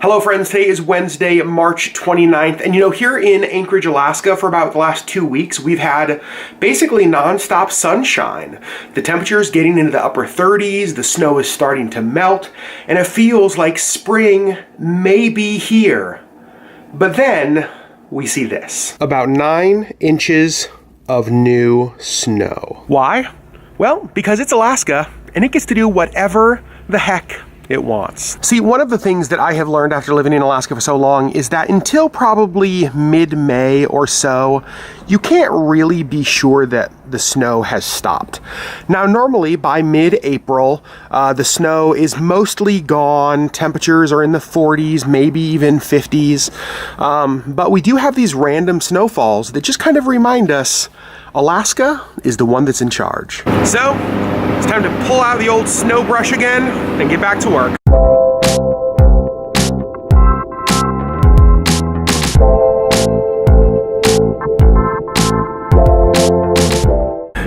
Hello friends, today is Wednesday, March 29th, and here in Anchorage, Alaska, for about the last 2 weeks, we've had basically non-stop sunshine. The temperature is getting into the upper 30s, the snow is starting to melt, and it feels like spring may be here. But then we see this. About 9 inches of new snow. Why? Well, because it's Alaska, and it gets to do whatever the heck it wants. See, one of the things that I have learned after living in Alaska for so long is that until probably mid-May or so, you can't really be sure that the snow has stopped. Now, normally by mid-April, the snow is mostly gone. Temperatures are in the 40s, maybe even 50s. But we do have these random snowfalls that just kind of remind us Alaska is the one that's in charge. So, it's time to pull out the old snow brush again and get back to work.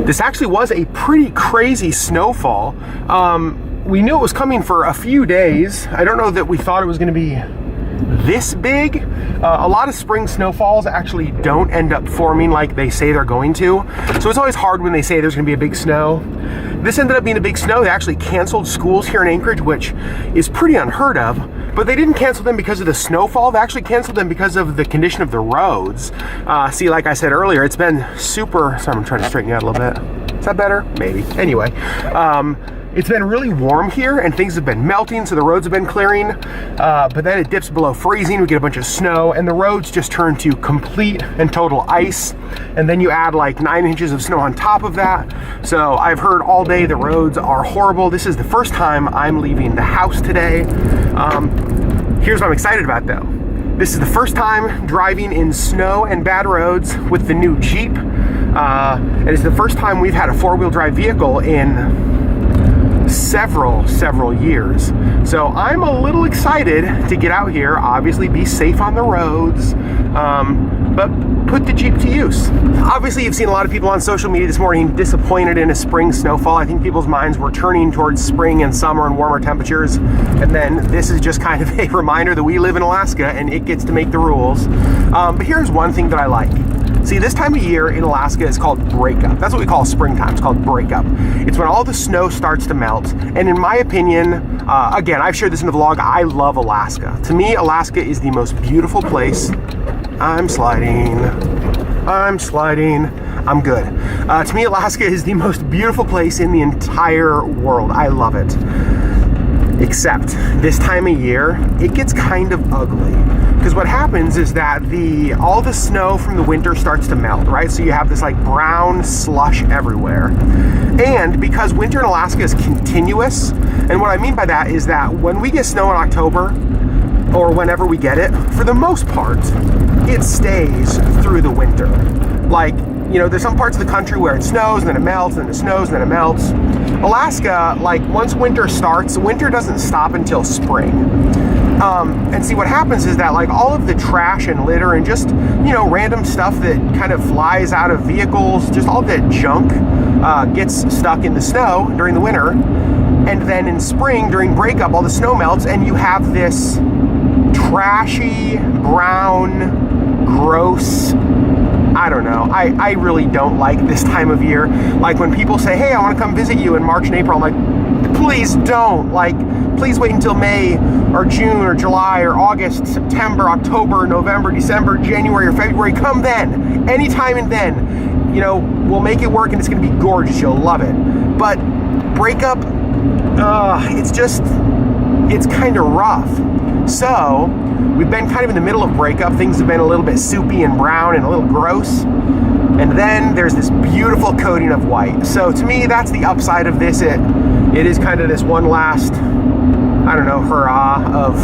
This actually was a pretty crazy snowfall. We knew it was coming for a few days. I don't know that we thought it was going to be this big. A lot of spring snowfalls actually don't end up forming like they say they're going to. So it's always hard when they say there's going to be a big snow. This ended up being a big snow. They actually canceled schools here in Anchorage, which is pretty unheard of. But they didn't cancel them because of the snowfall. They actually canceled them because of the condition of the roads. See, like I said earlier, it's been super... Sorry, I'm trying to straighten you out a little bit. Is that better? Maybe. Anyway. It's been really warm here and things have been melting, so the roads have been clearing, but then it dips below freezing, we get a bunch of snow, and the roads just turn to complete and total ice, and then you add like 9 inches of snow on top of that. So I've heard all day the roads are horrible. This is the first time I'm leaving the house today. Here's what I'm excited about though. This is the first time driving in snow and bad roads with the new Jeep, and it's the first time we've had a four-wheel drive vehicle in several years. So I'm a little excited to get out here, obviously be safe on the roads, but put the Jeep to use. Obviously, you've seen a lot of people on social media this morning disappointed in a spring snowfall. I think people's minds were turning towards spring and summer and warmer temperatures, and then this is just kind of a reminder that we live in Alaska and it gets to make the rules. But here's one thing that I like. See, this time of year in Alaska is called breakup. That's what we call springtime. It's called breakup. It's when all the snow starts to melt. And in my opinion, again, I've shared this in the vlog, I love Alaska. To me, Alaska is the most beautiful place. I'm sliding. I'm good. To me, Alaska is the most beautiful place in the entire world. I love it. Except this time of year, it gets kind of ugly. Because what happens is that all the snow from the winter starts to melt, right? So you have this like brown slush everywhere. And because winter in Alaska is continuous, and what I mean by that is that when we get snow in October, or whenever we get it, for the most part, it stays through the winter. Like, there's some parts of the country where it snows and then it melts and it snows and then it melts. Alaska, like once winter starts, winter doesn't stop until spring. And see what happens is that like all of the trash and litter and just, random stuff that kind of flies out of vehicles, just all that junk gets stuck in the snow during the winter. And then in spring, during breakup, all the snow melts and you have this trashy, brown, gross, I don't know. I really don't like this time of year. Like when people say, hey, I want to come visit you in March and April, I'm like, please don't. Like, please wait until May or June or July or August, September, October, November, December, January or February. Come then. Anytime and then. We'll make it work and it's going to be gorgeous. You'll love it. But breakup, it's kind of rough. So we've been kind of in the middle of breakup. Things have been a little bit soupy and brown and a little gross. And then there's this beautiful coating of white. So to me, that's the upside of this. It is kind of this one last, I don't know, hurrah of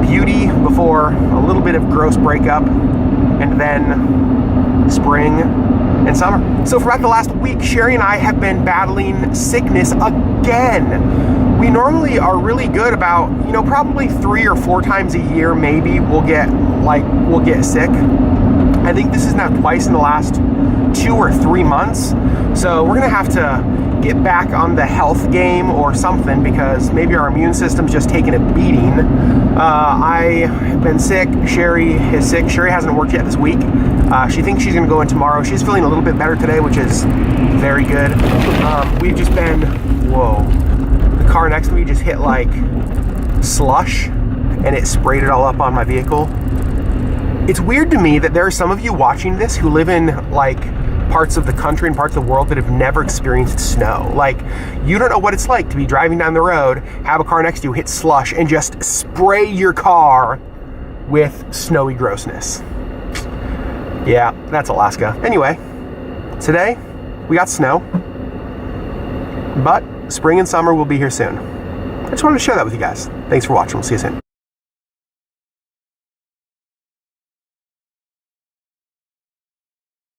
beauty before a little bit of gross breakup and then spring and summer. So for about the last week, Sherry and I have been battling sickness again. We normally are really good about, probably 3 or 4 times a year, maybe we'll get sick. I think this is now twice in the last 2 or 3 months. So we're gonna have to get back on the health game or something, because maybe our immune system's just taking a beating. I have been sick. Sherry is sick. Sherry hasn't worked yet this week. She thinks she's going to go in tomorrow. She's feeling a little bit better today, which is very good. We've just been, whoa. The car next to me just hit like slush, and it sprayed it all up on my vehicle. It's weird to me that there are some of you watching this who live in like parts of the country and parts of the world that have never experienced snow. Like, you don't know what it's like to be driving down the road, have a car next to you hit slush, and just spray your car with snowy grossness. Yeah, that's Alaska. Anyway, today we got snow, but spring and summer will be here soon. I just wanted to share that with you guys. Thanks for watching. We'll see you soon.